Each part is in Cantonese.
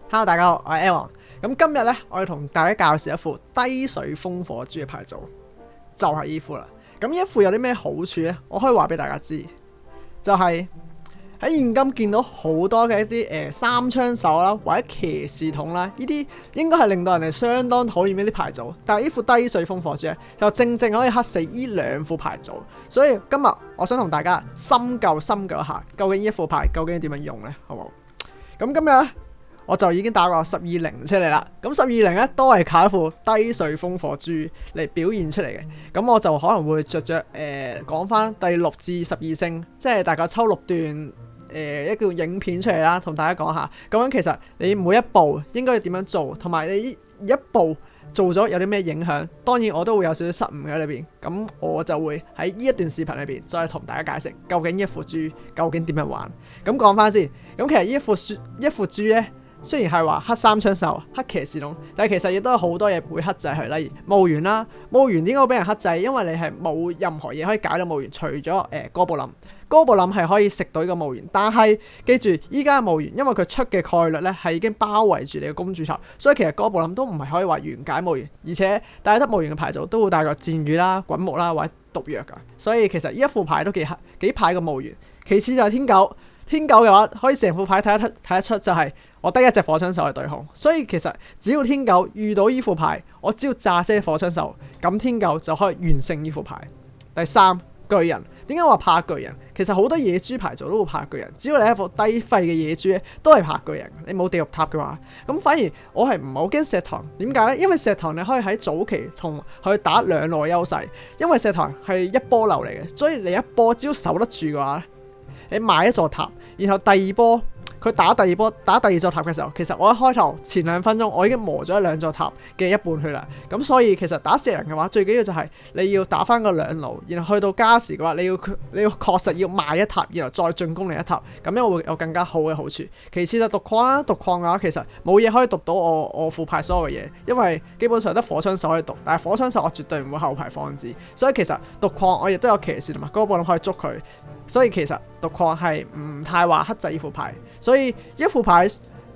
Hello，大家好，我係 Aaron。咁今日咧，我要同大家介紹一副低水風火豬嘅牌組，就係呢副啦。咁呢一副有啲咩好處咧？我可以話俾大家知，就係喺現今見到好多嘅一啲三槍手啦，或者騎士筒啦，呢啲應該係令到人哋相當討厭嘅啲牌組。但係呢副低水風火豬咧，就正正可以克死呢兩副牌組。所以今日我想同大家深究一下，究竟呢一副牌究竟點樣用咧，好唔好？咁今日咧，我就已經打過12零出嚟啦。咁12零咧都係靠一副低水風火豬嚟表現出嚟嘅。咁我就可能會着講翻第6至12星，即係大概抽6段一個影片出嚟啦，同大家講下究竟其實你每一步應該要點樣做，同埋你一步做咗有啲咩影響。當然我都會有少少失誤喺裏邊，咁我就會喺呢一段視頻裏邊再同大家解釋究竟呢一副豬究竟點樣玩。咁講翻先，咁其實呢一副豬咧，雖然係話黑三槍手、黑騎士龍，但係其實亦都有好多嘢會克制佢，例如墓園啦。墓園點解會俾人克制？因為你係冇任何嘢可以解到墓園，除咗哥布林。哥布林係可以食到呢個墓園，但係記住依家嘅墓園，因為佢出嘅概率咧係已經包圍住你嘅公主塔，所以其實哥布林都唔係可以話完解墓園，而且帶得墓園嘅牌組都會帶個箭雨啦、滾木啦或者毒藥㗎，所以其實呢一副牌都幾派個墓園。其次就係天狗。天狗嘅話，可以成副牌睇得出就係我得一隻火槍手去對控，所以其實只要天狗遇到呢副牌，我只要炸些火槍手，咁天狗就可以完勝呢副牌。第三，巨人，點解話怕巨人？其實好多野豬牌組都會怕巨人，只要你係一副低廢嘅野豬咧，都係怕巨人。你冇地獄塔嘅話，咁反而我係唔係好驚石堂？點解呢？因為石堂你可以喺早期同佢打兩路優勢，因為石堂係一波流嚟嘅，所以你一波只要守得住嘅話，你買一座塔，然後第二波佢打第二座塔嘅時候，其實我一開頭前2分鐘我已經磨咗2座塔嘅一半去啦。咁所以其實打石人嘅話，最緊要就係你要打翻個2路，然後去到加時嘅話，你要確實要賣一塔，然後再進攻另一塔，咁樣會有更加好嘅好處。其次就毒礦啦，毒礦嘅話其實冇嘢可以毒到我副牌所有嘅嘢，因為基本上得火槍手可以毒，但係火槍手我絕對唔會後排放置，所以其實毒礦我亦都有騎士同埋哥布林可以捉佢。所以其實毒礦係唔太話克制呢副牌，所以一副牌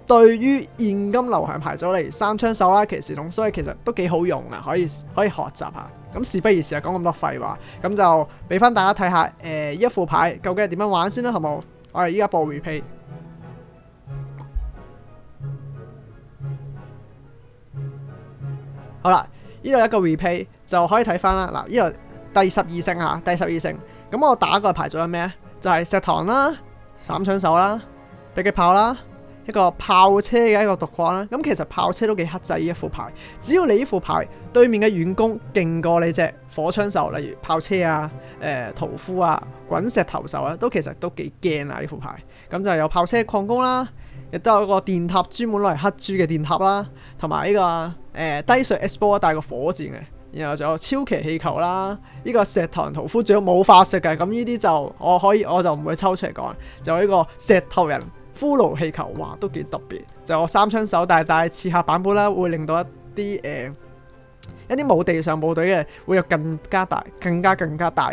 對於現今流行牌組嚟三槍手啦、騎士龍，所以其實都幾好用啊，可以學習下。咁事不宜遲啊，講咁多廢話，咁就俾翻大家睇下一副牌究竟係點樣玩先啦，好冇？我哋依家播 replay。好啦，呢度一個 replay 就可以睇翻啦。嗱，呢度第12星啊，第12星。咁我打個牌組係咩咧？就係石堂啦、三槍手啦、迫擊炮啦、一個炮車嘅一個毒礦啦。咁其實炮車都幾克制呢一副牌，只要你呢副牌對面嘅遠攻勁過你隻火槍手，例如炮車啊、屠夫啊、滾石頭手啊，都其實都幾驚啊呢副牌。咁就有炮車礦工啦，亦都有個電塔專門攞嚟黑豬嘅電塔啦，同埋呢個低水 S 波帶個火箭嘅。然後仲有超騎氣球啦，呢個石頭人屠夫仲有冇法式嘅，咁呢啲就我就唔會抽出嚟講。就呢個石頭人骷髏氣球，哇都幾特別。就有三槍手，但係刺客版本啦，會令到一啲冇地上部隊嘅會有更加大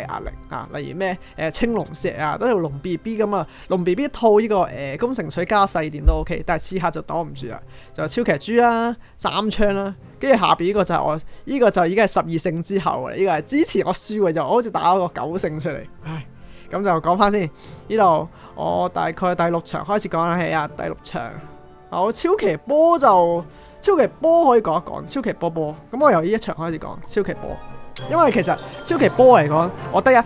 壓力啊！例如咩青龍石啊，都有龍 B B 咁啊，龍 B B 套呢個攻城錘加細電都 OK， 但係刺客就擋唔住啦。就超騎豬啦、三槍啦，跟住下邊呢個就係我呢個就已經係12勝之後啦。呢個係之前我輸嘅，就我好似打咗個9勝出嚟，唉。咁就講翻先，呢度我大概第6場開始講起啊，第6場。我超騎波可以講一講超騎波，咁我由呢一場開始講超騎波，因為其實超騎波嚟講，我得一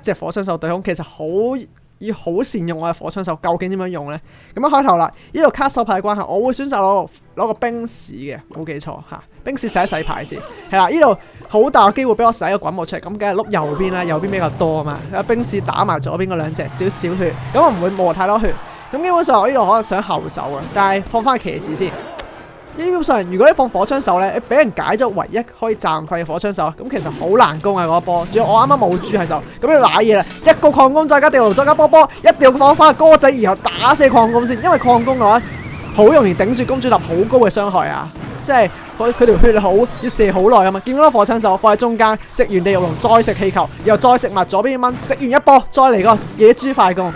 隻火槍手對空，其實要好善用我嘅火槍手，究竟點樣用呢？咁一開頭啦，呢度卡手牌關係，我會選擇攞個冰士嘅，冇記錯嚇，冰士洗牌先，係啦，呢度好大機會俾我洗個滾木出嚟，咁梗係碌右邊啦，右邊比較多啊嘛，冰士打埋左邊嗰2隻少少血，咁我唔會磨太多血。咁基本上我呢度可能想後手啊，但係放翻騎士先。基本上如果你放火槍手咧，俾人解咗唯一可以暫廢嘅火槍手，咁其實好難攻啊嗰一波。仲要我啱啱冇豬喺手，咁你瀨嘢啦，一個礦工再加地牢再加波，一定要放翻個歌仔，然後打死礦工先，因為礦工嘅話好容易頂住公主塔好高嘅傷害啊！即係佢條血好要射好耐啊嘛。見到個火槍手放喺中間，食完地獄龍再食氣球，然後再食埋左邊蚊，食完一波再嚟個野豬快攻。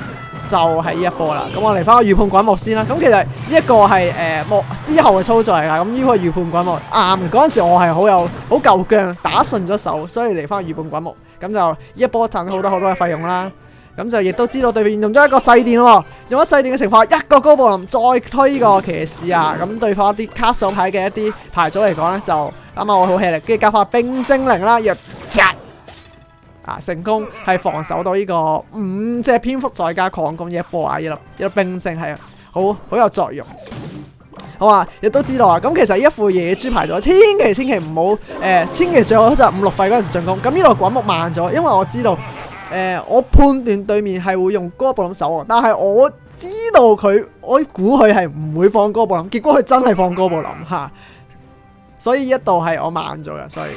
就係呢一波啦。咁我嚟翻個預判滾木先啦。咁其實呢一個係之後嘅操作嚟㗎。咁呢個預判滾木啱嗰陣時，我係好夠薑，打順咗手，所以嚟翻個預判滾木。咁就呢一波賺好多嘅費用啦。咁就亦都知道對面用咗一個細電喎，用咗細電嘅情況下，一個高布林再推呢個騎士啊，咁對方一啲卡手牌嘅一啲牌組嚟講咧，就啱啱我好吃力，跟住加翻冰精靈啦，又成功係防守到呢個5隻蝙蝠再加礦工一波啊！一粒冰精係好有作用。好啊，亦都知道啊。咁其實呢一副野豬牌組，千祈唔好千祈最好就5、6費嗰陣時進攻。咁呢度滾木慢咗，因為我知道。我判斷對面係會用哥布林守我，但係我知道我估佢係唔會放哥布林，結果佢真係放哥布林嚇，所以一度係我慢咗嘅，所以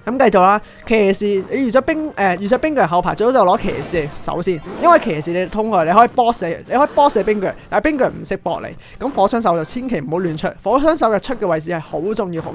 咁繼續啦。騎士你預咗兵具人後排，最好就攞騎士首先，因為騎士你通過你可以 boss 你兵具，但係兵具唔識搏你。咁火槍手就千祈唔好亂出，火槍手嘅出嘅位置係好重要。咁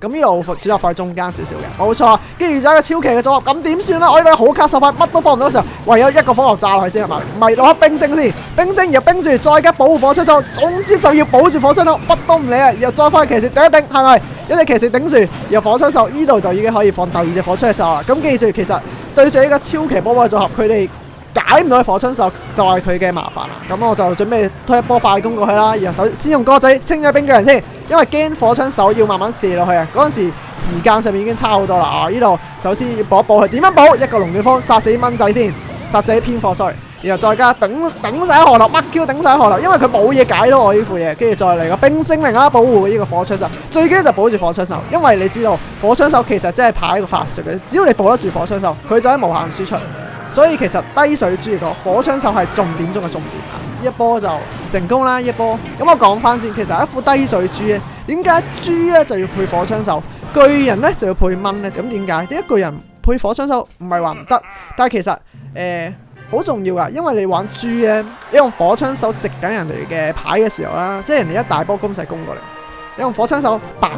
呢度選擇放喺中間少少嘅，冇錯。跟住就一個超奇嘅組合，咁點算咧？我呢度好卡手牌，乜都放唔到嘅時候，唯有一個火球炸落去先係嘛？唔係攞冰星先，冰星然後冰住，再加保護火槍手，總之就要保住火槍手，乜都唔理啊！然後再翻騎士頂一頂，係咪？一隻騎士頂住，然後火槍手呢度就已經可以放第2隻火槍手啦。咁記住，其實對住呢個超奇波波組合，佢哋解唔到火槍手就係佢嘅麻煩啦。咁我就準備推一波快攻過去啦。然後先用歌仔清咗兵具人先，因為驚火槍手要慢慢射落去啊。嗰陣時時間上面已經差好多啦。啊，呢度首先要補一補佢，點樣補？一個龍捲風殺死蚊仔先，殺死偏火衰。然後再加頂晒河流，乜 Q 頂晒河流，因為佢冇嘢解到我呢副嘢，跟住再嚟個冰精靈啦，保護呢個火槍手。最緊要就保住火槍手，因為你知道火槍手其實真係派一個法術嘅，只要你保得住火槍手，佢就係無限輸出。所以其實低水豬個火槍手係重點中嘅重點啊！呢一波就成功啦，一波。咁我講翻先，其實一副低水豬咧，點解豬咧就要配火槍手，巨人咧就要配蚊咧？咁點解？點解巨人配火槍手唔係話唔得？但係其實好重要噶，因為你玩豬咧，你用火槍手食緊人哋嘅牌嘅時候啦，即係人哋一大波攻勢攻過嚟，你用火槍手嘭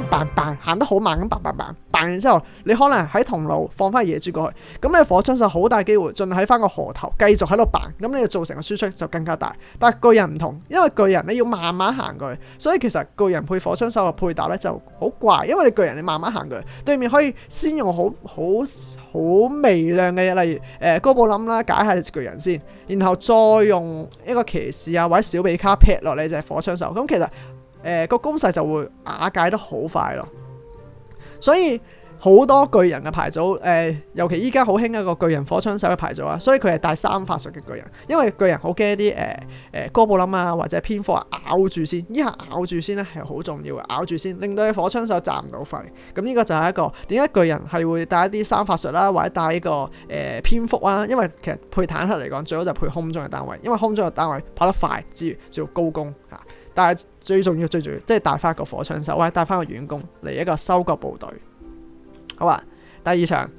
行得好慢咁嘭完之後，你可能喺同路放翻野豬過去，咁你火槍手好大機會盡喺翻個河頭繼續喺度嘭，咁你造成嘅輸出就更加大。但係巨人唔同，因為巨人你要慢慢行過去，所以其實巨人配火槍手嘅配搭咧就好怪，因為你巨人你慢慢行過去，對面可以先用好微量嘅嘢，例如哥布林啦解下你巨人先，然後再用一個騎士啊或者小比卡劈落你隻火槍手，咁其實個攻勢就會瓦解得好快咯。所以好多巨人嘅牌組，尤其依家好興一個巨人火槍手嘅牌組啊，所以佢係帶3法術嘅巨人，因為巨人好驚啲哥布林啊或者蝙蝠啊咬住先，呢下咬住先咧係好重要嘅，咬住先令到你火槍手賺唔到費。咁呢個就係一個點解巨人係會帶一啲3法術啦，或者帶呢個蝙蝠啊，因為其實配坦克嚟講最好就配空中嘅單位，因為空中嘅單位跑得快之餘仲要高攻嚇。但係最重要即係帶翻一個火槍手或者帶翻個遠攻嚟一個收割部隊。好啊，第2場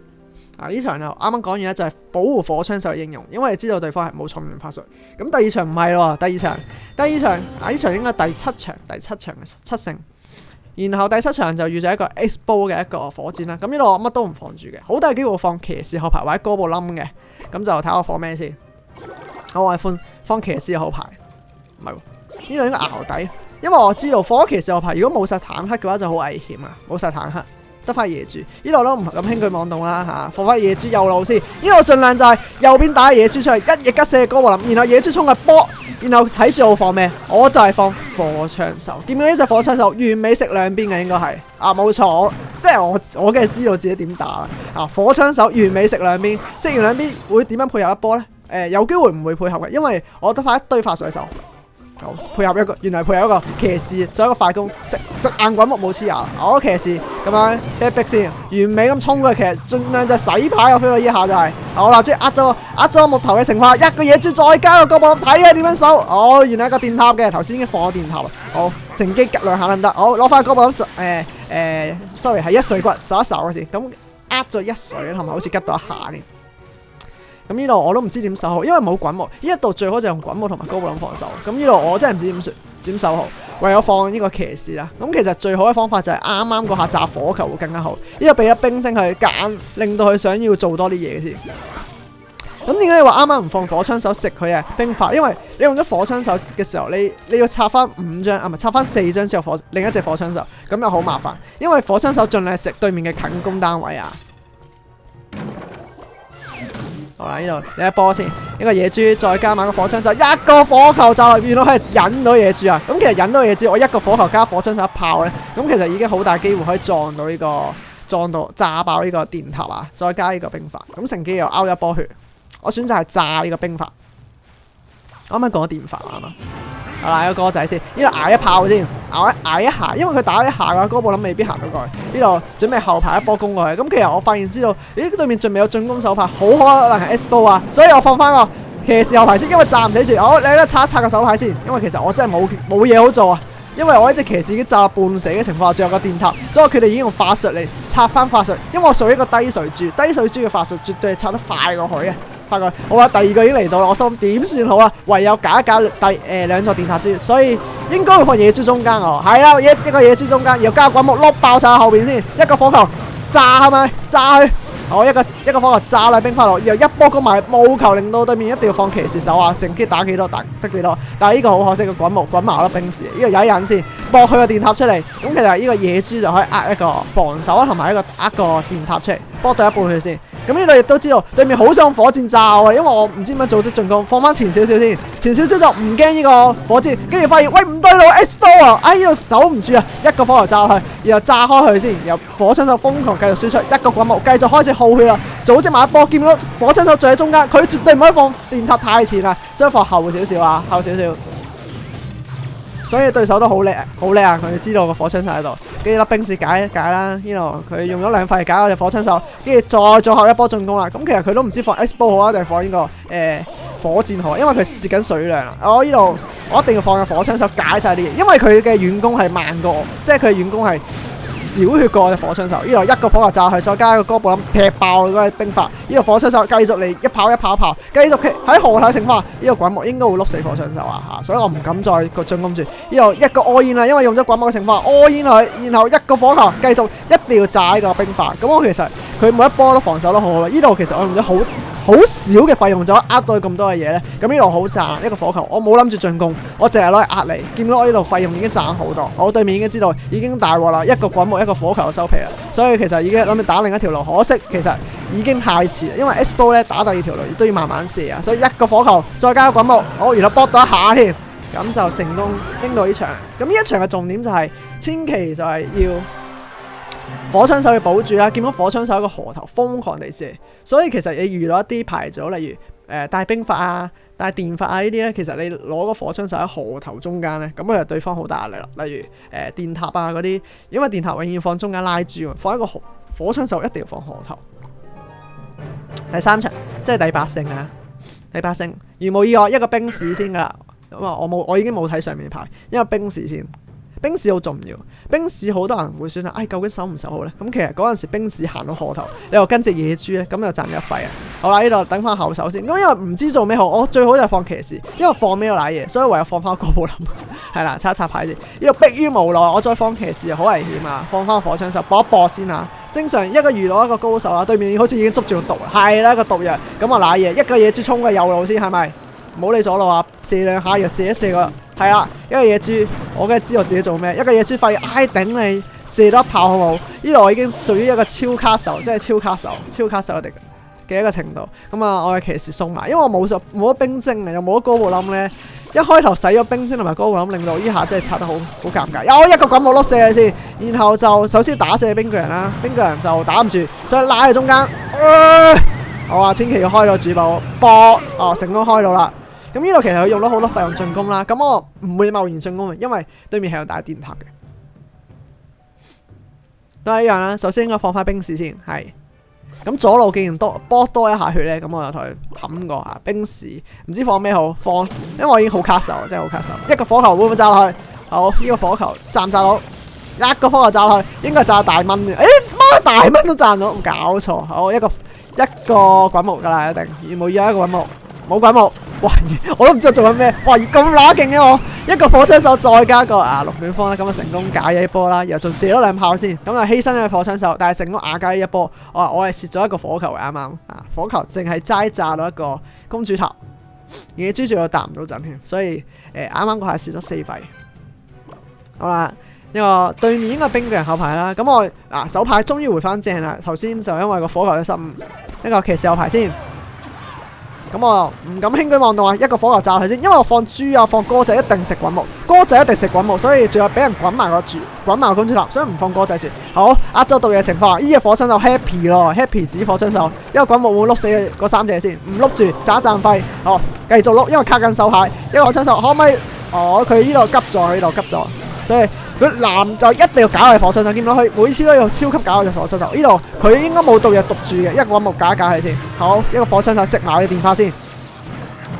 呢場就啱啱講完咧，就係保護火槍手嘅應用，因為你知道對方係冇重面法術。咁第2場唔係咯，第二場呢場應該第七場嘅7勝，然後第7場就遇咗一個 X 波嘅一個火箭啦。咁呢度我乜都唔放住嘅，好大機會放騎士後排或者哥布林嘅，咁就睇下我放咩先。我係放騎士後排，唔係喎，呢度應該淆底，因為我知道放咗騎士後排，如果冇晒坦克嘅話就好危險啊，冇晒坦克。得翻野豬，呢度都唔咁輕舉妄動啦嚇，放翻野豬右路先，呢度盡量就係右邊打野豬出嚟，一翼吉射哥布林，然後野豬衝入波，然後睇住我放咩？我就係放火槍手，見唔見呢隻火槍手完美食兩邊嘅應該係啊，冇錯，即係我梗係知道自己點打啦啊！火槍手完美食兩邊，食完兩邊會點樣配合一波呢？有機會唔會配合嘅，因為我得翻一堆法水手。配合一個，原來配合一個騎士，做一個快攻，食硬滾木冇黐牙，我騎士咁樣逼先，完美咁衝過去，其實盡量就洗牌。我 feel 到呢下就係，好啦，即係壓咗木頭嘅情況下，一個野豬再加個哥布林，睇下點樣守。哦，原來一個電塔嘅，頭先已經放咗電塔啦。好，乘機吉兩下得唔得？好，攞翻哥布林sorry 係一水骨，手一手嗰時，咁壓咗一水，同埋好似吉到一下添。咁呢度我都唔知點守好，因為冇滾木，呢一度最好就用滾木同埋哥布林防守。咁呢度我真係唔知點守好，唯有放呢個騎士啦。咁其實最好嘅方法就係啱啱嗰下炸火球會更加好。呢度俾咗冰星佢夾硬，令到佢想要做多啲嘢先。咁點解你話啱啱唔放火槍手食佢嘅兵法？因為你用咗火槍手嘅時候，你要插翻5張啊，唔係插翻4張之後另一隻火槍手，咁又好麻煩。因為火槍手盡量食對面嘅近攻單位啊。好啦，呢度你一波先，一個野豬再加埋個火槍手，一個火球就原來係引到野豬啊！咁其實引到野豬，我一個火球加火槍手一炮咧，咁其實已經好大機會可以撞到炸爆呢個電塔啊！再加呢個兵法，咁乘機又勾一波血。我選擇係炸呢個兵法。啱啱講咗電法啊嘛，好啦，個歌仔先，呢度捱一炮先，捱一下，因為佢打一下嘅話，哥布林未必行到過去。呢度準備後排一波攻過去。咁其實我發現知道，咦，對面仲未有進攻手牌，好可能係 S 波啊，所以我放翻個騎士後排先，因為炸唔死住。好，你而家拆一拆個手牌先，因為其實我真係冇嘢好做啊。因為我一隻騎士已經炸半死嘅情況下，仲有個電塔，所以我決定已經用法術嚟拆翻法術。因為我屬於一個低水珠嘅法術，絕對係拆得快過佢嘅。快過，好啦，第二個已經嚟到啦，我心諗點算好啊？唯有搞一搞2座電塔先，所以應該會放野豬中間哦。係啦，一個野豬中間，然後加滾木碌爆晒後邊先，一個火球炸係咪？炸佢。好，一個火球炸啦兵法落，然後一波攻埋冇球，令到對面一定要放騎士手啊！乘機打幾多得幾多，但係呢個好可惜，個滾埋粒兵士，呢個有一人先搏佢個電塔出嚟。咁其實呢個野豬就可以呃一個防守同埋呃個電塔出嚟，搏到一半佢先。咁呢度亦都知道對面好想用火箭炸我啊，因為我唔知點樣組織進攻，放翻前少少先，前少少就唔驚呢個火箭，跟住發現喂唔對路 ，S 波啊！哎呢度走唔住啊，一個火球炸落去，然後炸開佢先，然後火槍手瘋狂繼續輸出，一個滾木繼續開始耗血啦，組織埋一波，見到火槍手最喺中間，佢絕對唔可以放電塔太前啦，所以放後少少啊，後少少。所以對手都好叻啊！佢知道個火槍手喺度，跟住粒兵士解啦。呢度佢用咗2塊解我隻火槍手，跟住再做後一波進攻啦。咁其實佢都唔知放 S 波好啊，定係放呢個火箭好，因為佢蝕緊水量啦。我呢度我一定要放個火槍手解晒啲嘢，因為佢嘅遠攻係慢過我，即係佢嘅遠攻係少血過我隻火槍手。呢度一個火球炸佢，再加一個哥布林劈爆嗰個兵法。呢個火槍手繼續嚟一炮，繼續喺河頭情況下，呢個滾木應該會碌死火槍手啊嚇，所以我唔敢再進攻住。呢度一個 all in 啦，因為用咗滾木嘅情況 all in 佢，然後一個火球繼續一定要炸呢個兵法。咁我其實佢每一波都防守得好好啦。呢度其實我用咗好少嘅費用就呃到佢咁多嘅嘢咧，咁呢度好賺一個火球，我冇諗住進攻，我淨係攞嚟壓你。見到我呢度費用已經賺好多，我對面已經知道已經大鑊啦，一個滾木一個火球就收皮啦，所以其實已經諗住打另一條路，可惜其實已經太遲啦，因為 S 波咧打第二條路亦都要慢慢射啊，所以一個火球再加個滾木，好，然後搏到一下添，咁就成功拎到呢場。咁呢一場嘅重點就係千祈就係要火槍手要保住啦，見到火槍手喺個河頭瘋狂地射，所以其實你遇到一啲牌組，例如帶兵法啊、帶電法啊呢啲咧，其實你攞個火槍手喺河頭中間咧，咁佢就對方好大壓力啦。例如電塔啊嗰啲，因為電塔永遠放中間拉住，放一個火槍手一定要放河頭。第3場即係第8勝啊，第8勝，如無意外一個兵士先噶啦。咁啊，我已經冇睇上面牌，因為兵士先。兵士好重要，兵士好多人會選擇，究竟守唔守好咧？咁其實嗰陣時兵士行到河頭，你又跟隻野豬咧，咁就賺咗一費啊！好啦，呢度等翻後手先。咁因為唔知做咩好，我最好就係放騎士，因為放咩都瀨嘢，所以唯有放翻哥布林。係啦，擦一擦牌先。呢度迫於無奈，我再放騎士好危險啊！放翻火槍手搏一搏先啊！正常一個遇到一個高手啊，對面好似已經捉住個毒，係啦，一個毒藥，咁我瀨嘢，一個野豬衝過右路先，係咪？唔好理左路啊，射2下又射一射個。係啦，一個野豬，我梗係知道自己做咩。一個野豬發現，唉頂你，射多一炮好冇？呢度我已經屬於一個超卡手，即係超卡手嘅一個程度。咁啊，我嘅騎士送埋，因為我冇咗冰晶啊，又冇咗哥布林咧。一開頭使咗冰晶同埋哥布林，令到呢下真係拆得好尷尬。有一個滾木碌射佢先，然後就首先打死冰巨人啦，冰巨人就打唔住，所以拉喺中間。我話千祈要開到主堡，波成功開到啦。咁呢度其實佢用咗好多費用進攻啦，咁我唔會貿然進攻嘅，因為對面係有大電塔嘅。都係一樣啦，首先應該放翻兵士先，係。咁左路既然波多一下血咧，咁我就同佢冚過下兵士，唔知放咩好放，因為我已經好卡手，真係好卡手。一個火球會唔會炸落去？好，呢個火球炸唔炸到？一個火球炸落去，應該炸大蚊嘅。媽大蚊都炸唔到，搞錯。好，一個滾木噶啦，一定。冇一個滾木，冇滾木。哇！我都唔知我做緊咩。哇！咁乸勁嘅我，一個火槍手再加個龍捲風啦，咁啊成功解咗一波啦，然後仲射咗2炮先，咁啊犧牲咗個火槍手，但係成功瓦解咗一波。我係蝕咗一個火球嘅啱啱啊！火球淨係齋炸到一個公主塔，野豬仲有搭唔到陣添，所以啱啱嗰下蝕咗4費。好啦。呢個對面應該冰巨人後排啦，咁我手牌終於回翻正啦。頭先就因為個火球嘅失誤，呢個騎士後排先。咁我唔敢輕舉妄動啊！一個火球炸佢先，因為我放豬啊放歌仔一定食滾木，歌仔一定食滾木，所以最後俾人滾埋個公主塔，所以唔放歌仔住。好，壓咗毒嘅情況，呢個火槍手 happy 咯 ，happy 指火槍手，一個滾木會碌死嗰3隻先，唔碌住賺一賺費。好，繼續碌，因為卡緊手牌，一個火槍手可唔可以？佢呢度急咗，呢度急咗，所以。佢藍就一定要搞佢火槍手，見到佢每次都要超級搞佢隻火槍手。呢度佢應該冇毒藥毒住嘅，一個滾木搞一搞佢先。好，一個火槍手食埋佢電化先，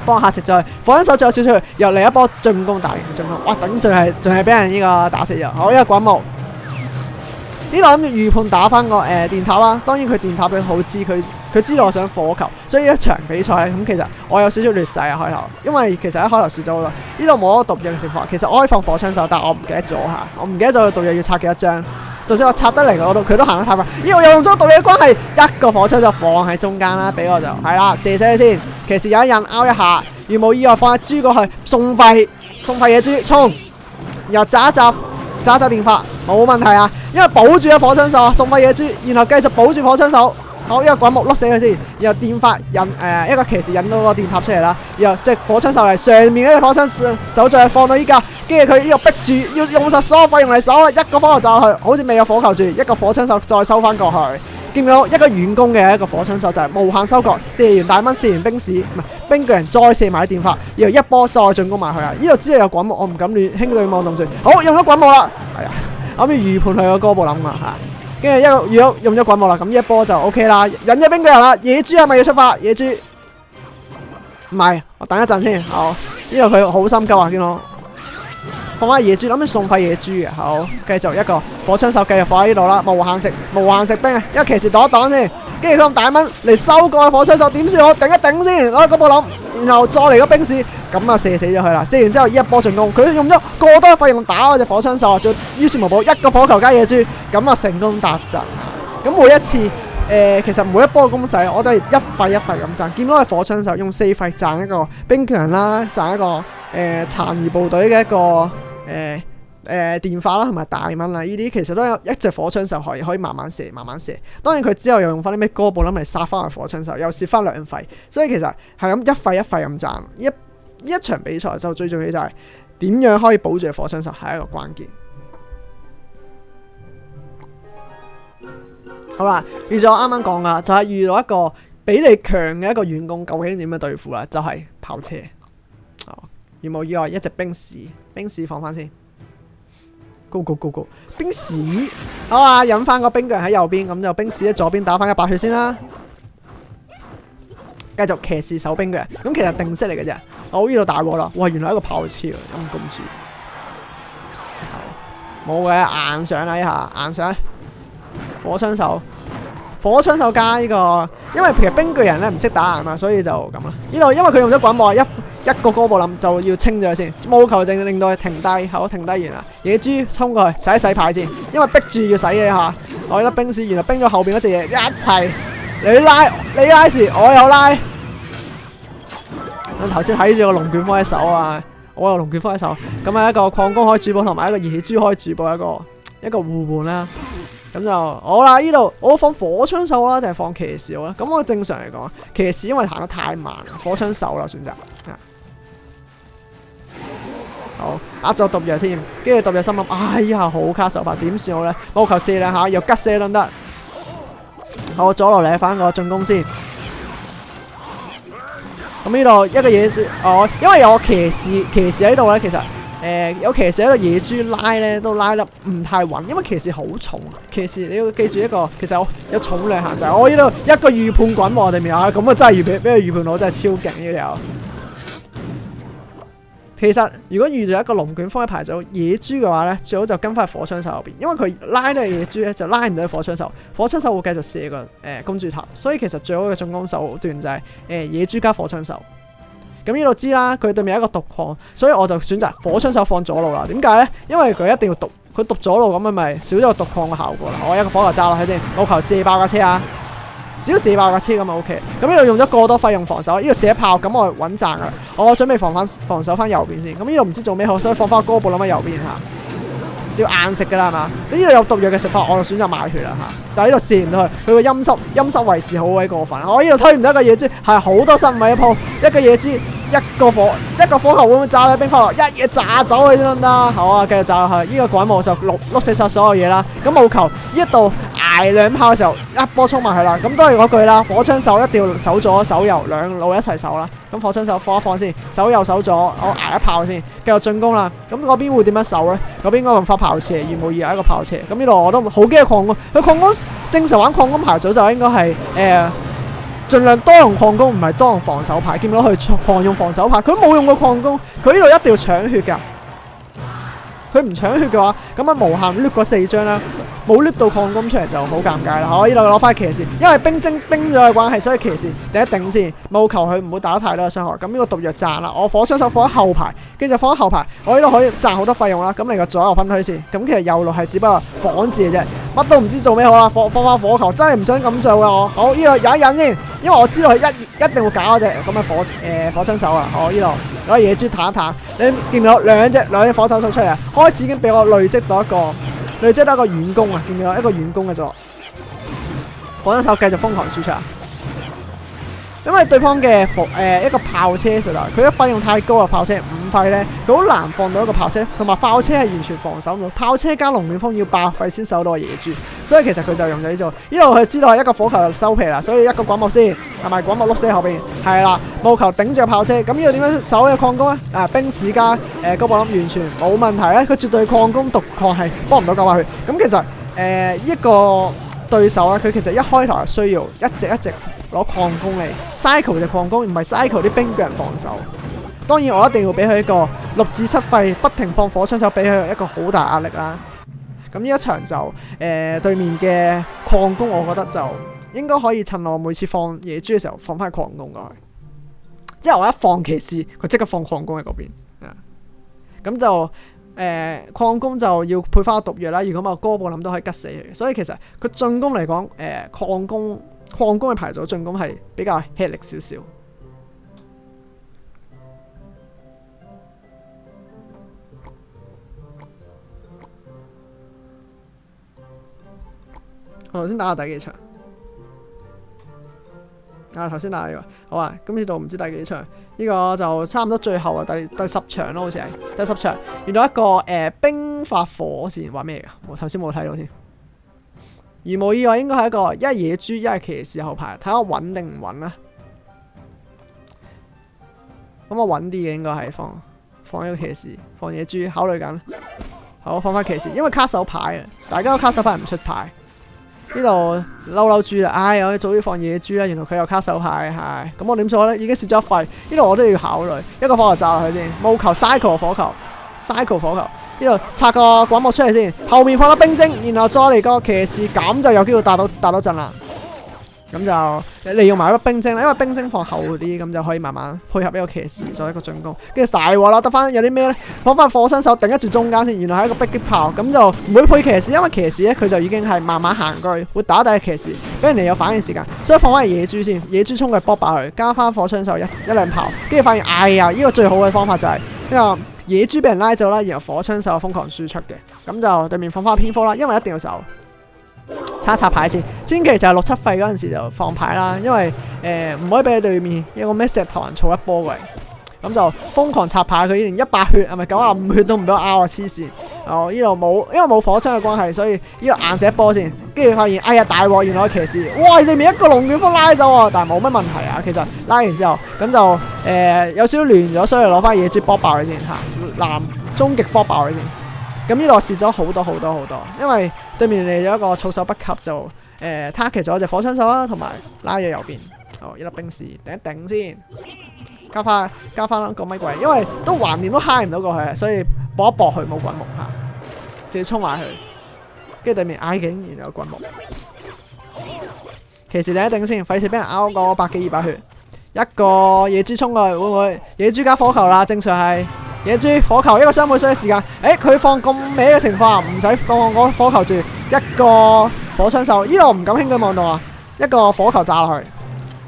幫下食咗佢。火槍手仲有少少，又嚟一波進攻大型進攻。哇！頂仲係俾人呢個打死咗。好，一個滾木。呢度諗住預判打翻個電塔啦，當然佢電塔佢好知佢知道我想火球，所以一場比賽咁其實我有少少劣勢啊開頭，因為其實一開頭輸咗好多。呢度冇咗毒藥嘅情況，其實我可以放火槍手，但我唔記得咗嚇，我唔記得咗佢毒藥要拆幾多張，就算我拆得嚟嗰度佢都行得太快。呢度又用咗毒藥嘅關係，一個火槍就放喺中間啦，俾我就係啦，射死佢先。騎士有一印拗一下，如冇意外放隻豬過去，送廢野豬衝，然後炸一電發冇問題啊！因為保住咗火槍手啊，送廢野豬，然後繼續保住火槍手。好，一個滾木碌死佢先，然後電發引一個騎士引到個電塔出嚟啦，然後即係火槍手嚟上面嗰隻火槍手再放到依家，跟住佢呢個逼住要用晒所有費用嚟守啊，一個火球炸落去，好似未有火球住，一個火槍手再收翻過去，見到一個遠攻嘅一個火槍手就係無限收割，射完大蚊，射完冰士唔係冰巨人再射埋啲電發，然後一波再進攻埋去啊！呢度知道有滾木，我唔敢亂輕舉妄動住，好用咗滾木啦，係啊，諗住預判佢個哥布林啊嚇。跟住如果用咗滾木啦，咁呢一波就 OK 啦，引咗冰巨人啦，野豬係咪要出發？野豬唔係，我等一陣先。好，呢度佢好心急啊，見到放翻野豬，諗住送廢野豬嘅。好，繼續一個火槍手繼續放喺呢度啦，無限食兵啊！一個騎士擋一擋先，跟住佢咁大蚊嚟收個火槍手，點算？我頂一頂先，攞個布林，然後再嚟個冰士。咁啊射死咗佢啦！射完之後一波進攻，佢用咗過多費用打嗰隻火槍手啊！就於事無補，一個火球加野豬，咁啊成功達陣。咁每一次其實每一波嘅攻勢我都係一費咁賺。見到個火槍手用4費賺一個冰強啦，賺一個殘餘部隊嘅一個電化啦，同埋大蚊啦。呢啲其實都有一隻火槍手可以慢慢射。當然佢之後又用翻啲咩哥布林嚟殺翻個火槍手，又蝕翻2費。所以其實係咁一費咁賺。一場比賽就最重要就係點樣可以保住火槍手係一個關鍵。好啦，遇咗我啱啱講噶，就係遇到一個比你強嘅一個遠攻，究竟點樣對付啦？就係跑車。如無意外，一隻冰士放翻先。Go！ 冰士好啊，引翻個冰巨人喺右邊，咁就冰士喺左邊打翻100血先啦。繼續騎士守冰巨人，咁其實定式嚟嘅啫。我呢度大鑊啦！哇，原來係一個跑車啊，陰公豬。冇嘅，硬上啦一下，硬上。火槍手加呢個，因為其實冰巨人咧唔識打硬嘛，所以就咁啦。呢度因為佢用咗滾木，一個哥布林就要清咗佢先，務求令到佢停低，好停低完啦。野豬衝過去洗牌先，因為逼住要洗嘅下。我覺得冰士原來冰咗後邊嗰隻嘢一齊，你拉時我又拉。咁頭先睇住個龍捲風喺手啊，我有龍捲風喺手，咁係一個礦工可以主堡同埋一個野豬可以主堡一個互換啦。咁就好啦，呢度我放火槍手啦，定係放騎士好啦？咁我正常嚟講，騎士因為行得太慢，火槍手啦選擇。好，壓咗毒藥添，跟住毒藥心諗，哎呀好卡手法，點算好咧？我求射2下，又吉射都得。好，左落嚟翻個進攻先。咁呢度一個野豬，因為有騎士喺度咧，其實有騎士喺度野豬拉咧都拉得唔太穩，因為騎士好重。騎士你要記住一個，其實有重量限制。我呢度一個預判滾我哋面啊，咁啊真係俾佢預判到，真係超勁呢條。其實如果遇到一個龍捲風嘅牌組野豬嘅話咧，最好就跟翻火槍手後邊，因為佢拉到野豬咧就拉唔到火槍手，火槍手會繼續射個公主塔，所以其實最好嘅進攻手段就係野豬加火槍手。咁呢度知啦，佢對面有一個毒礦，所以我就選擇火槍手放左路啦。點解咧？因為佢一定要毒，佢毒左路咁咪少咗個毒礦嘅效果啦。我一個火球炸落去先，我求射爆架車啊！只要射爆架車咁就 OK。咁呢度用咗過多費用防守，呢度射一炮咁我穩賺噶啦。我準備防守翻右邊先。咁呢度唔知做咩好，所以放翻個哥布諗喺右邊嚇。少硬食噶啦係嘛？呢度有毒藥嘅食法，我就選擇賣血啦嚇。但係呢度射唔到佢，佢個陰濕位置好鬼過分。我呢度推唔到一個野豬，係好多失誤嘅一鋪，一個野豬。一個火球會唔會炸喺冰塊落？一嘢炸走佢先得唔得？好啊，繼續炸落去。呢個滾幕就碌死晒所有嘢啦。咁務求呢度捱2炮嘅時候，一波衝埋去啦。咁都係嗰句啦，火槍手一定要守左守右兩路一齊守啦。咁火槍手放一放先，守右守左，我捱一炮先，繼續進攻啦。咁嗰邊會點樣守咧？嗰邊應該用發炮車，而無疑係一個炮車。咁呢度我都好驚嘅礦工，佢礦工正常玩礦工牌組就應該係盡量多用礦工，唔係多用防守牌。見到佢狂用防守牌，佢冇用過礦工，佢呢度一定要搶血㗎。佢唔搶血嘅話，咁啊無限 loot 嗰4張啦，冇 loot 到礦工出嚟就好尷尬啦。我呢度攞翻騎士，因為冰咗嘅關係，所以騎士第一頂先，務求佢唔好打得太多嘅傷害。咁呢個毒藥賺啦，我火槍手放喺後排，跟住放喺後排，我呢度可以賺好多費用啦。咁嚟個左右分區先，咁其實右路係只不過仿字嘅啫，乜都唔知做咩好啦。放翻火球，真係唔想咁做嘅我。好，呢度忍一忍先，因為我知道佢一定會搞嗰隻咁嘅火槍手啊。我呢度攞野豬彈一彈，你見到兩隻火槍手出嚟啊！開始已經俾我累積到一個遠攻啊！見到一個遠攻嘅咗，火槍手繼續瘋狂輸出啊！因為對方嘅一個炮車實在佢嘅費用太高啊，炮車5費咧，佢好難放到一個炮車，同埋炮車係完全防守唔到，炮車加龍捲風要8費先守到個野豬，所以其實佢就用咗呢招。呢度佢知道係一個火球就收皮啦，所以一個滾幕先，係咪滾幕碌死喺後邊？係啦，務求頂住個炮車。咁呢度點樣守嘅礦工咧？冰士加高布林完全冇問題咧，佢絕對礦工毒礦係幫唔到900血。咁其實一個對手咧，佢其實一開頭係需要一直攞礦工嚟 cycle 隻礦工，唔係 cycle 啲兵俾人防守。當然我一定要俾佢一個6至7費，不停放火槍手，俾佢一個好大壓力啦。咁呢一場就對面嘅礦工，我覺得就應該可以趁我每次放野豬嘅時候放翻礦工過去。即係我一放騎士，佢即刻放礦工喺嗰邊。咁就礦工就要配翻個毒藥啦。如果冇哥布林都可以吉死佢，所以其實佢進攻嚟講，礦工嘅牌組進攻係比較吃力少少。我頭先打下第幾場？頭先打呢個，好啊！咁呢度唔知第幾場？呢個就差唔多最後啊，第10場咯，好似係第10場。遇到一個冰發火線，話咩㗎？我頭先冇睇到添。如無意外，應該係一個一係野豬，一係騎士後排，睇下穩定唔穩啦。咁我穩啲嘅應該係放一個騎士，放野豬，考慮緊。好，放翻騎士，因為卡手牌啊，大家都卡手牌唔出牌。呢度嬲豬啦，我早啲放野豬啦，原來佢有卡手牌，係咁我點做咧？已經蝕咗一費，呢度我都要考慮一個火球炸落去先，務求 cycle 火球，呢度拆個滾幕出嚟先，後面放粒冰晶，然後再嚟個騎士，咁就有機會打到陣啦。咁就利用埋一粒冰晶啦，因為冰晶放後啲，咁就可以慢慢配合一個騎士做一個進攻。跟住大鑊啦，得翻有啲咩咧？放翻火槍手頂一住中間先，原來係一個迫擊炮，咁就唔會配騎士，因為騎士咧佢就已經係慢慢行過去，會打第一騎士，俾人哋有反應時間，所以放翻野豬先，野豬衝過去搏爆佢，加翻火槍手一兩炮，跟住發現呢個最好嘅方法就係呢個野豬俾人拉走啦，然後火槍手瘋狂輸出嘅，咁就對面放翻蝙蝠啦，因為一定要守。插牌先，千祈就係6、7費嗰陣時就放牌啦，因為唔可以俾佢對面一個咩石頭人儲一波過嚟，咁就瘋狂插牌。佢連100血係咪95血都唔俾我拗啊！黐線！呢度冇，因為冇火槍嘅關係，所以呢度硬射一波先。跟住發現大鑊，原來騎士，哇！對面一個龍捲風拉走啊，但係冇乜問題啊。其實拉完之後，咁就有少少亂咗，所以攞翻野豬搏爆佢先嚇，終極搏爆佢先。咁呢度蝕咗好多，因為對面嚟咗一個措手不及就target咗隻火槍手啦，同埋拉咗右邊。好，一粒冰士頂一頂先，加翻個咪鬼，因為都橫掂都嗨唔到過去，所以搏一搏佢冇滾木嚇，直接衝埋去，跟住對面嗌警，然後有滾木。騎士頂一頂先，費事俾人拗個100幾200血。一個野豬衝過去，會唔會野豬加火球啦？正常係野豬火球一個雙倍衰嘅時間。佢放咁歪嘅情況下，唔使放我火球住，一個火槍手。呢度我唔敢輕舉妄動啊！一個火球炸落去，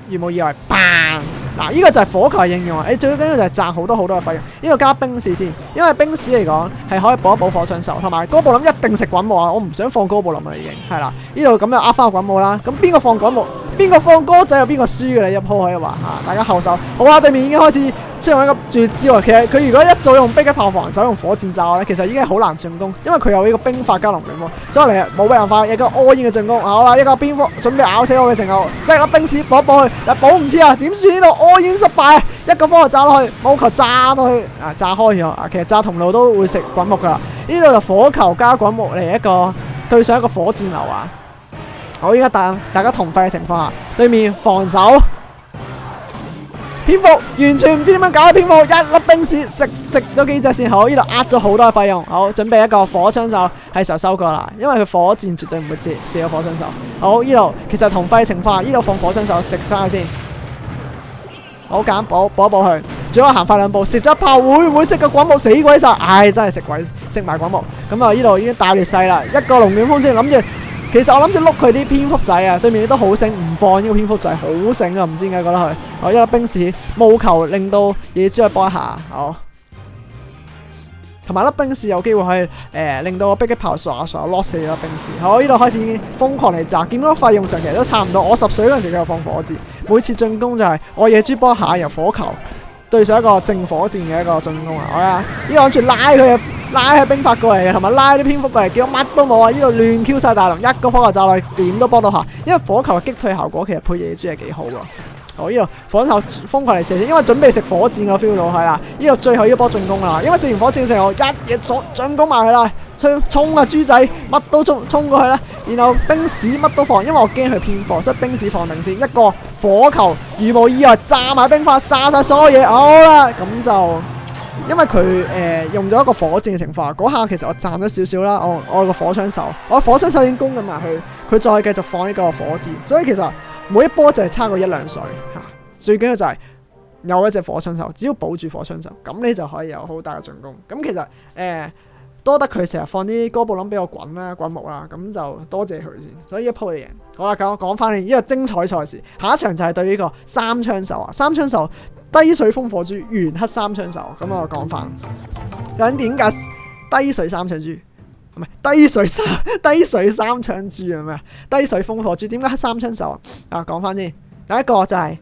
如無意外，bang！嗱，呢個就係火球嘅應用啊！你最緊要就係賺好多嘅費用。呢度加冰士先，因為冰士嚟講係可以補一補火槍手，同埋哥布林一定食滾木啊！我唔想放哥布林啦，已經係啦。呢度咁就呃翻個滾木啦。咁邊個放滾木，邊個放歌仔，有邊個輸嘅你一鋪可以話嚇。大家後手好啊，對面已經開始使用一個絕招啊！其實佢如果一早用迫擊炮防守用火箭炸咧，其實已經好難進攻，因為佢有呢個冰法加龍捲風，所以嚟冇辦法一個all in嘅進攻。好啦，一個蝙蝠準備咬死我嘅時候，一粒冰士補一補去，但補唔切啊！點算呢度all in失敗？一個火球炸落去，冇球炸到去炸開咗啊！其實炸同路都會食滾木噶啦。呢度就火球加滾木嚟一個對上一個火箭流啊！好，依家大家同費嘅情況下，對面防守蝙蝠完全唔知點樣搞嘅蝙蝠，一粒冰士食咗幾隻先。好，呢度呃咗好多嘅費用。好，準備一個火槍手係時候收過啦，因為佢火箭絕對唔會射個火槍手。好，呢度其實同費嘅情況下，呢度放火槍手食晒佢先。好，揀補一補佢，最後行快兩步，食咗一炮會唔會食個滾木死鬼晒？真係食埋滾木。咁啊，呢度已經大劣勢啦，一個龍捲風先諗住。其實我諗住碌佢啲蝙蝠仔啊，對面都好醒，唔放呢個蝙蝠仔，好醒啊！唔知點解覺得佢，我一粒冰士冇球令到野豬去幫一下，好，同埋粒冰士有機會可以令到個迫擊炮刷 lock 死咗冰士。好，呢度開始已經瘋狂嚟炸，見到費用上其實都差唔多。我10歲嗰陣時佢又放火箭，每次進攻就係我野豬幫一下由火球對上一個正火箭嘅一個進攻啊！好啊，呢度諗住拉佢兵法過嚟嘅，同埋拉啲蝙蝠過嚟，結果乜都冇啊！呢度亂 Q 晒大龍，一個火球炸落去，點都幫到下。因為火球嘅擊退效果其實配野豬係幾好㗎。好，呢度火球瘋狂嚟射，因為準備食火箭個 feel 到係啦。呢度最後一波進攻啦，因為食完火箭嘅時候一嘢進攻埋佢啦，衝啊豬仔，乜都衝過去啦。然後冰士乜都放，因為我驚佢偏火，所以冰士放定先。一個火球如無意外炸埋冰法，炸晒所有嘢。好啦，咁就。因為佢用咗一個火箭嘅情況，嗰下其實我賺咗少少啦。我個火槍手，我火槍手已經攻緊埋去，佢再繼續放呢個火箭，所以其實每一波就係差過1-2水嚇。最緊要就係有一隻火槍手，只要保住火槍手，咁你就可以有好大嘅進攻。咁其實多得佢成日放啲哥布林俾我滾木啦，咁就多謝佢先。所以一鋪嘅贏。好啦，講翻呢個精彩賽事，下一場就係對呢個三槍手啊，三槍手。低水風火豬、玄黑三槍手，咁我講翻，究竟點解低水三槍豬唔係低水三槍豬係咩啊？低水風火豬點解黑三槍手啊？講翻先，第一個就係、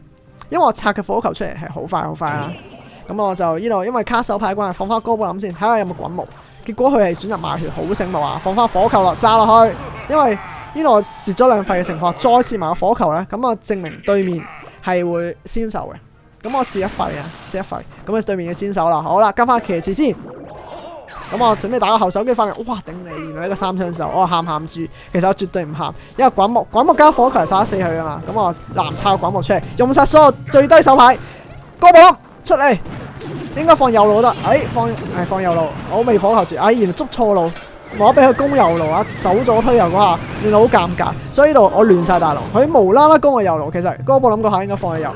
因為我拆嘅火球出嚟係好快啦，咁我就呢度因為卡手牌關係放翻哥布林先，睇下有冇滾木。結果佢係選擇賣血，好醒目啊！放翻火球落炸落去，因為呢度我蝕咗2費嘅情況，再蝕埋個火球咧，咁啊證明對面係會先手嘅。咁我試一費啊，試一費，咁啊對面嘅先手啦，好啦，加翻騎士先。咁我準備打個後手機發現，哇頂你！原來一個三槍手，我喊住，其實我絕對唔喊，因為滾木加火球係殺得死佢噶嘛。咁我藍抄滾木出嚟，用晒所有最低手牌，哥布林出嚟，應該放右路得，放右路，我未火球住，原來捉錯路，我俾佢攻右路啊，手左推右嗰下，原來好尷尬，所以呢度我亂晒大龍，佢無啦啦攻我右路，其實哥布林嗰下應該放喺右。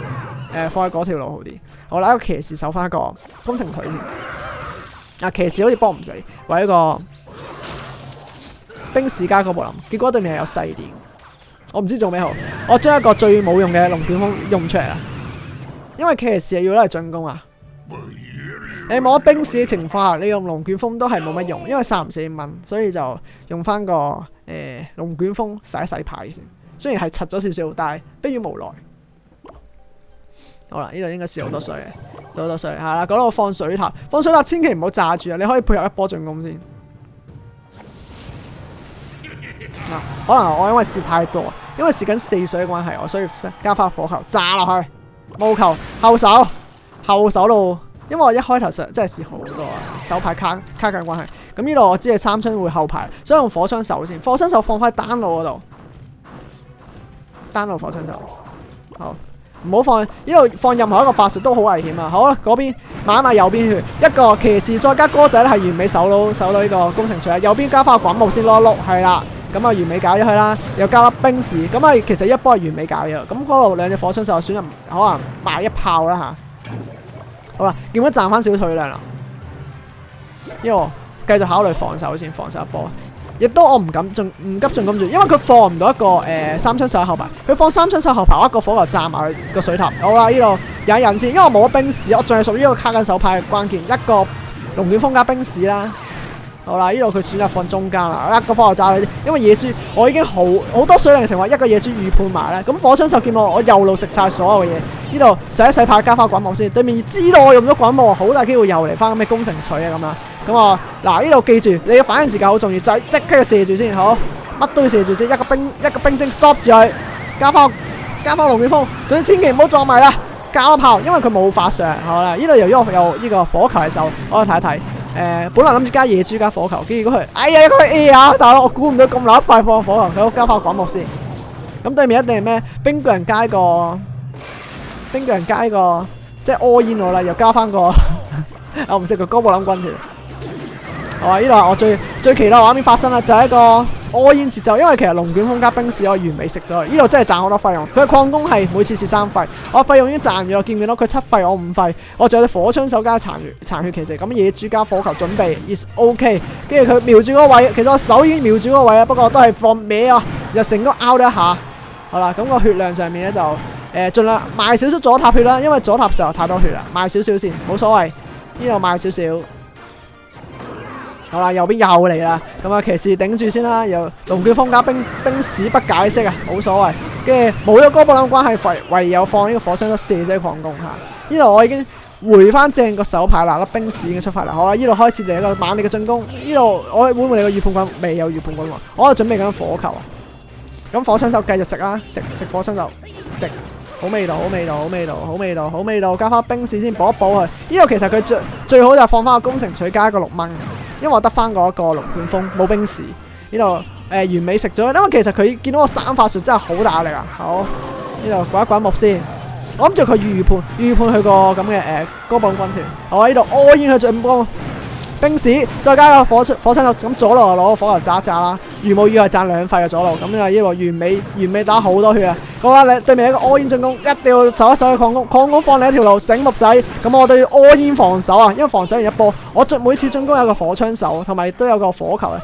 放喺嗰條路好啲。好啦，一個騎士守翻一個工程腿先。騎士好似幫唔死，為一個冰士加哥布林，結果對面係有細電。我唔知做咩好，我將一個最冇用嘅龍捲風用出嚟啦。因為騎士要攞嚟進攻啊。你冇冰士嘅情況下，你用龍捲風都係冇乜用，因為殺唔死蚊，所以就用翻個龍捲風洗一洗牌先。雖然係柒咗少少，但係迫於無奈。好啦，呢度應該試好多水嘅，好多水係啦。講到放水塔，千祈唔好炸住啊！你可以配合一波進攻先。可能我因為試太多，因為試緊4水嘅關係，我所以加翻火球炸落去，冇球後手路。因為我一開頭真係試好多啊，手牌卡緊關係。咁呢度我知係三槍會後排，所以用火槍手先。火槍手放翻單路嗰度，單路火槍手好。唔好放呢度，放任何一個法術都好危險啊！好啦，嗰邊買右邊血，一個騎士再加歌仔咧係完美守到呢個工程錘啊！右邊加翻個滾木先攞一碌，係啦，咁啊完美搞咗佢啦，又加粒冰士，咁啊其實一波係完美搞咗，咁嗰度兩隻火槍手選擇可能賣一炮啦嚇。好啦，見到賺翻少少退量啦，因為我繼續考慮防守先，防守一波。亦都我唔急進攻住，因為佢放唔到一個三槍手喺後排，佢放三槍手後排，一個火球炸埋個水塔。好啦，呢度有人先，因為我冇咗冰士，我仲係屬於一個卡緊手牌嘅關鍵，一個龍捲風加冰士啦。好啦，呢度佢選擇放中間啦，一個火球炸佢，因為野豬我已經好多水靈情況，一個野豬預判埋咧，咁火槍手見我右路食晒所有嘅嘢，呢度洗一洗牌加翻滾幕先，對面知道我用咗滾幕，好大機會又嚟翻咁嘅攻城錘啊咁啊！咁啊，嗱呢度記住，你嘅反應時間好重要，就係即刻要射住先，好，乜都要射住先，一個冰晶 stop 住佢，加翻龍捲風，總之千祈唔好撞埋啦，加粒炮，因為佢冇法上，好啦，呢度由於我有呢個火球嘅時候，我睇一睇，本來諗住加野豬加火球，跟住如果佢，哎呀佢 A 啊，大佬我估唔到咁難快放火球，佢加翻滾幕先，咁對面一定係咩？冰巨人加個，即係 all in 我啦，又加翻個，我唔識個哥布林軍團。好啊！呢度係我最期待畫面發生啦，就係一個 all in 節奏，因為其實龍捲風加冰士我完美食咗，呢度真係賺好多費用。佢嘅礦工係每次蝕3費，我費用已經賺咗，見唔見到佢7費我5費，我仲有隻火槍手加殘血騎士，咁野豬加火球準備 is OK， 跟住佢瞄住嗰個位，其實我手已經瞄住嗰個位啊，不過都係放歪啊，又成功拗咗一下。好啦，咁個血量上面咧就盡量賣少少左塔血啦，因為左塔時候太多血啦，賣少少先，冇所謂。呢度賣少少。好啦，右邊又嚟啦，咁啊騎士頂住先啦，又龍捲風加冰士不解釋啊，冇所謂。跟住冇咗哥布林關係，唯有放呢個火槍手射啫狂攻嚇。呢度我已經回翻正個手牌啦，粒冰士已經出翻嚟。好啦，呢度開始嚟一個猛烈嘅進攻。呢度我會唔會嚟個預判棍？未有預判棍喎，我喺度準備緊火球啊。咁火槍手繼續食啦，食火槍手食。好味道，加翻冰士先補一補佢。呢度其實佢最好就放翻個攻城錘加一個6蚊，因為我得翻嗰個龍捲風冇冰士。呢度完美食咗，因為其實佢見到個3發術真係好大壓力啊。好，呢度滾一滾木先。我諗住佢預判佢個咁嘅哥布林軍團。好啊，呢度all in佢進攻。冰士再加個火槍手，咁左路就攞個火球炸一炸啦，如無意外賺2費嘅左路，咁啊呢個完美打好多血啊！好啦，你對面一個 all in 進攻，一定要守一守嘅礦工放你一條路，醒目仔，咁我對 all in 防守啊，因為防守完一波，我每次進攻有個火槍手，同埋亦都有個火球啊，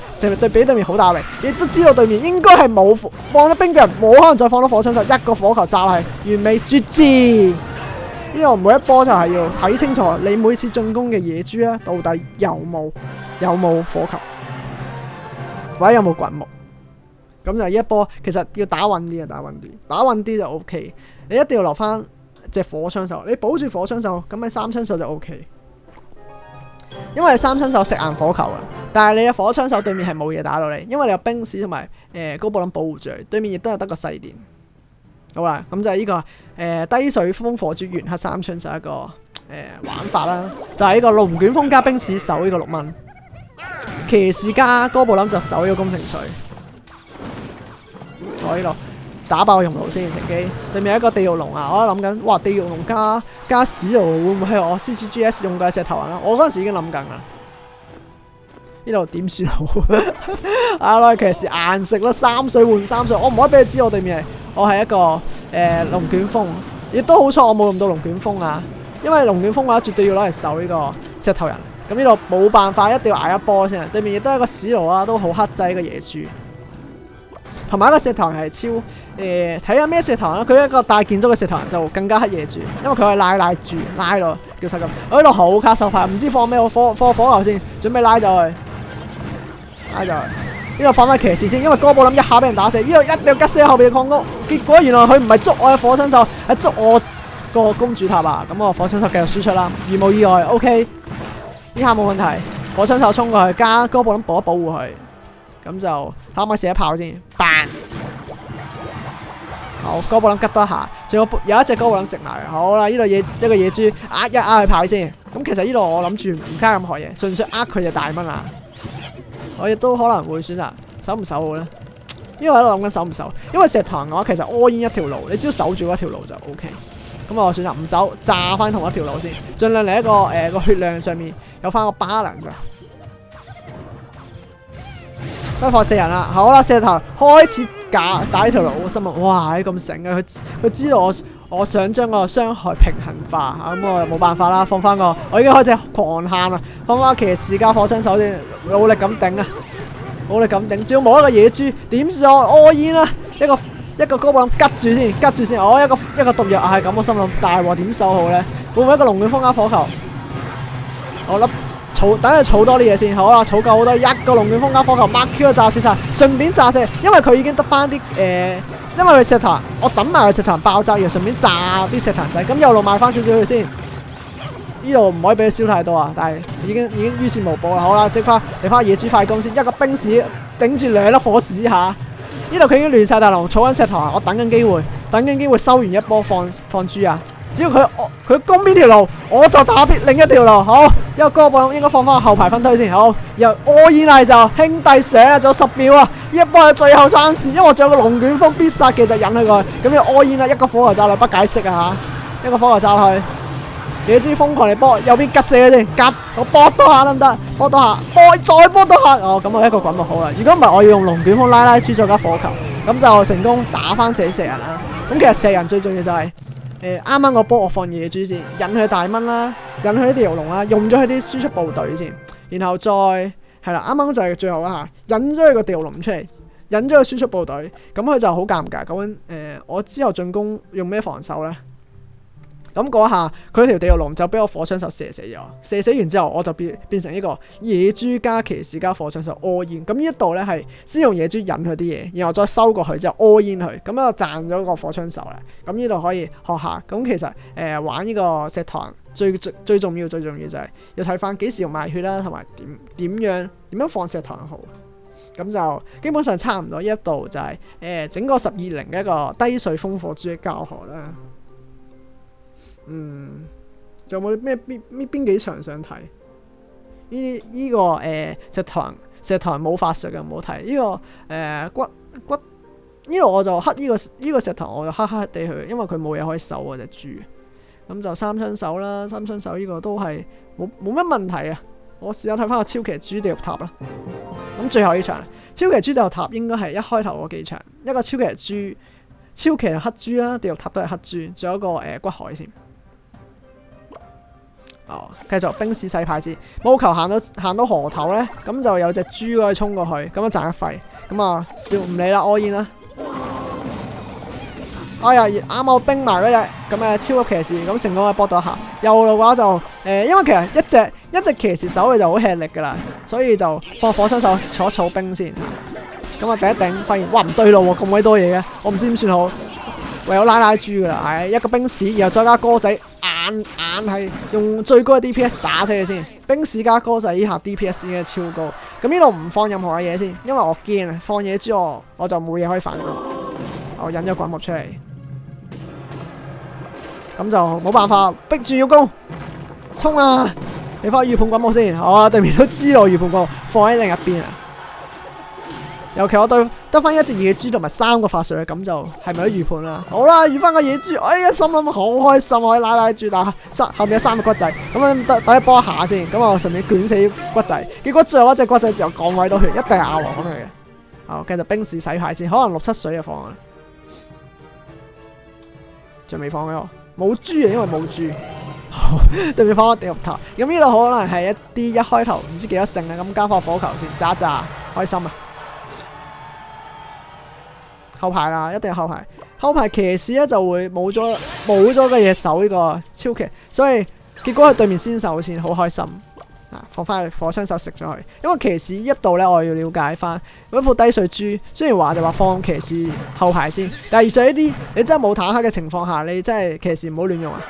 俾對面好大力，亦都知道對面應該係冇放咗冰嘅人，冇可能再放到火槍手，一個火球炸落去，完美絕治。呢度每一波就係要睇清楚你每次進攻嘅野豬咧，到底有冇火球，或者有冇滾木。咁就呢一波其實要打穩啲啊，打穩啲就 OK。你一定要留翻隻火槍手，你保住火槍手，咁喺3槍手就 OK。因為3槍手食硬火球啊，但係你嘅火槍手對面係冇嘢打到你，因為你有冰士同埋高布林保護住，對面亦都係得個細電。好啦，咁就係呢個低水風火豬原黑3槍就一個玩法啦，就係呢個龍捲風加冰士守呢個6蚊，騎士加哥布林就守呢個攻城錘。我呢度打爆熔爐先乘機，對面有一個地獄龍啊，我諗緊，哇地獄龍加史爐會唔會係我 CCGS 用嘅石頭人啦？我嗰陣時已經諗緊啦。呢度點算好？啊！騎士硬食啦，3水換3水，我唔可以俾佢知我對面我係一個龍捲風，亦都好彩我冇用到龍捲風啊！因為龍捲風嘅話絕對要攞嚟守呢個石頭人，咁呢度冇辦法，一定要捱一波先。對面亦都係一個史爐啊，都好克制一個野豬，同埋一個石頭人係超睇下咩石頭人啦。佢一個大建築嘅石頭人就更加黑野豬，因為佢可以拉住拉到叫實咁。我呢度好卡手牌，唔知放咩火球先，準備拉咗佢。呢度放翻騎士先，因為哥布林一下俾人打死，呢度一定要吉死後邊嘅礦工。結果原來佢唔係捉我嘅火槍手，係捉我個公主塔啊！咁我火槍手繼續輸出啦，如無意外 OK， 呢下冇問題。火槍手衝過去加哥布林保護佢，咁就可唔可以射一炮先？彈好，哥布林吉多一下，仲有一隻哥布林食埋。好啦，呢度一個野豬壓佢牌先。咁其實呢度我諗住唔加任何嘢，純粹佢就大蚊啦。我亦都可能會選擇守唔守好咧，因為喺度諗緊守唔守，因為石頭人嘅話其實all in一條路，你只要守住嗰條路就 OK。咁我選擇唔守，炸翻同一條路先，盡量嚟一個個血量上面有翻個 balance。不放射人啦。好啦，石頭開始打呢條路，我心諗哇，你咁醒嘅，佢知道我想將個傷害平衡化，咁我冇辦法啦，放翻個，我已經開始狂喊啦，放翻騎士加火槍手先，努力咁頂啊，努力咁頂，只要冇一個野豬點算我煙啦，一個高棒吉住先，我一個毒藥係咁，我心諗大鑊點收好咧？會唔會一個龍捲風加火球？我粒等佢儲多啲嘢先，好啦，儲夠好多，一個龍捲風加火球 ，mark Q 炸死晒，順便炸死，因為佢已經得翻啲因為佢石頭，我抌埋佢石頭爆炸藥，順便炸啲石頭仔，咁右路賣翻少少佢先。呢度唔可以俾佢燒太多啊，但係已經於事無補啦。好啦，即翻嚟翻野豬快攻先，一個冰士頂住2粒火士下。呢度佢已經亂晒大龍，儲緊石頭啊！我等緊機會收完一波放豬啊！只要佢攻邊條路，我就打另一條路。好，一個哥布應該放翻後排分推先。好，又我演嚟就兄弟上啊，仲有10秒啊！呢一波係最後爭時，因為我仲有個龍捲風必殺嘅就引佢過去。咁就我演啦，一個火球炸落不解釋啊嚇！一個火球炸落去。野豬瘋狂嚟波，右邊吉死佢先，吉我波多下得唔得？波多下，再波多下，哦咁我一個滾木好啦。如果唔係，我要用龍捲風拉豬再加火球，咁就成功打翻死蛇人啦。咁其實蛇人最重要就係啱啱個波我放野豬先，引佢大蚊啦，引佢啲條龍啦，用咗佢啲輸出部隊先，然後再係啦，啱啱就係最後啦嚇，引咗佢個條龍出嚟，引咗個輸出部隊，咁佢就好尷尬。究竟我之後進攻用咩防守咧？咁嗰下佢條地獄龍就俾我火槍手射死咗，射死完之後我就變成一個野豬加騎士加火槍手 all in。咁呢一度咧係先用野豬引佢啲嘢，然後再收過去之後 all in 佢，咁就賺咗個火槍手啦。咁呢度可以學下。咁其實玩呢個石堂最重要就係要睇翻幾時用賣血啦，同埋點樣放石堂好。咁就基本上差唔多。呢一度就係整個12-0嘅一個低水風火豬嘅教學啦。仲有冇邊幾場想睇？呢個石堂冇法術嘅唔好睇。呢個骨呢度我就黑呢個石堂我就黑地佢，因為佢冇嘢可以守嗰隻豬。咁就三槍手啦，三槍手呢個都係冇乜問題啊。我試下睇翻個超騎豬地獄塔啦。咁最後呢場超騎豬地獄塔應該係一開頭嗰幾場，一個超騎豬、超騎黑豬啦，地獄塔都係黑豬，仲有一個骨海先。繼續冰士洗牌先，冇球行到河頭咧，咁就有隻豬可以衝過去，咁樣賺一費，咁啊，照唔理啦，我煙啦。哎呀，啱我冰埋嗰隻咁嘅超級騎士，咁成功啊，搏到一下。右路嘅話就因為其實一隻騎士手佢就好吃力噶啦，所以就放火槍手坐草冰先。咁啊，頂一頂，發現哇唔對路喎，咁鬼多嘢嘅，我唔知點算好，唯有拉豬噶啦，係一個冰士，然後再加歌仔。硬係用最高嘅 DPS 打死佢先，冰士加歌仔以下 DPS 已經超高。咁呢度唔放任何嘅嘢先，因為我驚啊，放野豬我就冇嘢可以反攻。我引咗滾木出嚟，咁就冇辦法，逼住要攻，衝啊！你翻預判滾木先，好啊，對面都知道預判滾木放喺另一邊啊。尤其我對得翻一隻野豬同埋3個法術，咁就係咪都預判啦？好啦，預翻個野豬，哎呀，心諗好開心，可以拉豬，但後面有3個骨仔，咁樣等佢波一下先，咁我順便捲死骨仔。結果最後一隻骨仔就降位到血，一定係亞王佢嘅。好，繼續冰士洗牌先，可能6-7水就放啦，仲未放嘅我，冇豬啊，因為冇豬。對面放個地獄塔，咁呢度可能係一開頭唔知幾多勝啊，咁加放火球先，炸一炸，開心啊！後排啦，一定係後排。後排騎士咧就會冇咗嘅嘢守呢個超騎，所以結果係對面先手先，好開心。放翻去火槍手食咗佢，因為騎士一度咧我要了解翻嗰副低水豬，雖然話就話放騎士後排先，但係在呢啲你真係冇坦克嘅情況下，你真係騎士唔好亂用啊！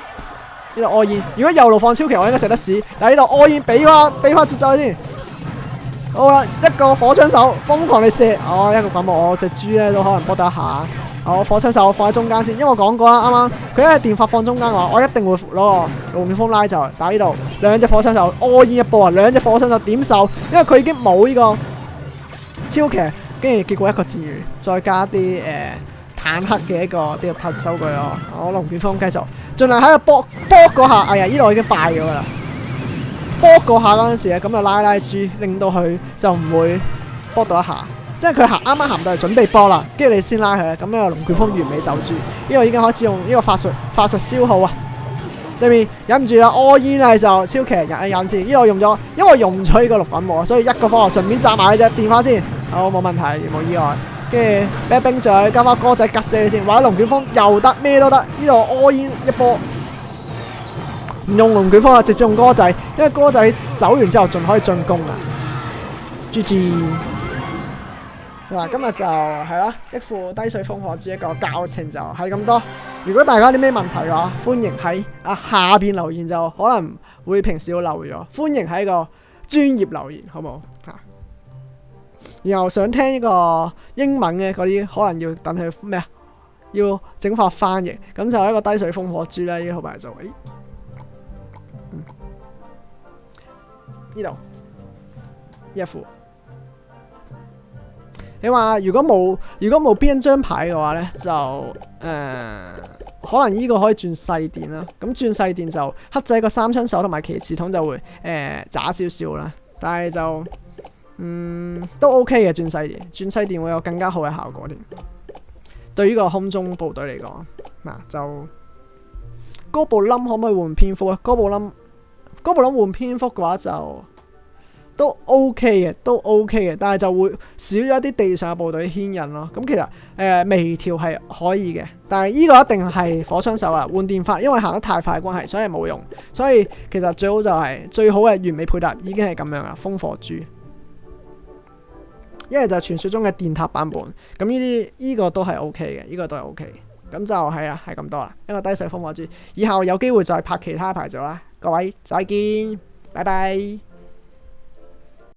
呢度愛燕，如果右路放超騎，我應該食得屎，但係呢度愛燕俾翻節奏先。好啦，一個火槍手瘋狂地射，一個滾木，我隻豬咧都可能搏得一下。好，火槍手放喺中間先，因為我講過啦，啱啱佢一係電發放中間嘅話，我一定會攞個龍捲風拉走。打呢度2隻火槍手，all in 一波啊！2隻火槍手點受？因為佢已經冇呢個超騎，跟住結果一個自如，再加啲坦克嘅一個地獄塔收據咯。我龍捲風繼續，盡量喺度搏嗰下，哎呀，呢度已經快咗噶啦。搏嗰下嗰陣時咧，咁就拉豬，令到佢就唔會搏到一下。即係佢啱啱行到嚟準備波啦，跟住你先拉佢，咁呢個龍捲風完美守住，呢個已經開始用呢個法術消耗啊！對面忍唔住啦，all in啊就超騎人眼先，呢個用咗，因為我用唔咗呢個6品喎，所以一個科學順便炸埋佢隻電花先，好冇問題，冇意外。跟住俾冰嘴加翻歌仔吉死佢先，或者龍捲風又得咩都得，呢度 all in 一波。唔用龍捲風啊，直接用歌仔，因為歌仔守完之後仲可以進攻啊。GG。嗱，今日就係啦，一副低水風火珠一個教程就係咁多。如果大家有啲咩問題嘅話，歡迎喺下邊留言，就可能會平時會漏咗。歡迎喺個專業留言，好冇嚇？然後想聽呢個英文嘅嗰啲，可能要等佢咩啊？要整法翻譯，咁就一個低水風火珠啦，呢個號牌做。呢度一副。你話如果冇邊一張牌嘅話咧，就可能呢個可以轉細電啦。咁轉細電就黑仔個3槍手同埋騎士筒就會渣少少啦。但係就都 OK 嘅轉細電會有更加好嘅效果添。對於個空中部隊嚟講，嗱就哥布林可唔可以換蝙蝠啊？哥布林換蝙蝠嘅話就都 OK 嘅，但係就會少咗一啲地上嘅部隊牽引咯。咁其實微調係可以嘅，但係呢個一定係火槍手啊，換電法，因為行得太快嘅關係，所以冇用。所以其實最好就係最好嘅完美配搭已經係咁樣啦，風火珠。一係就係傳說中嘅電塔版本，咁呢個都係 OK 嘅，呢個都係 OK。咁就係啦，係咁多啦，一個低水風火珠。以後有機會再拍其他牌組啦，各位再見，拜拜。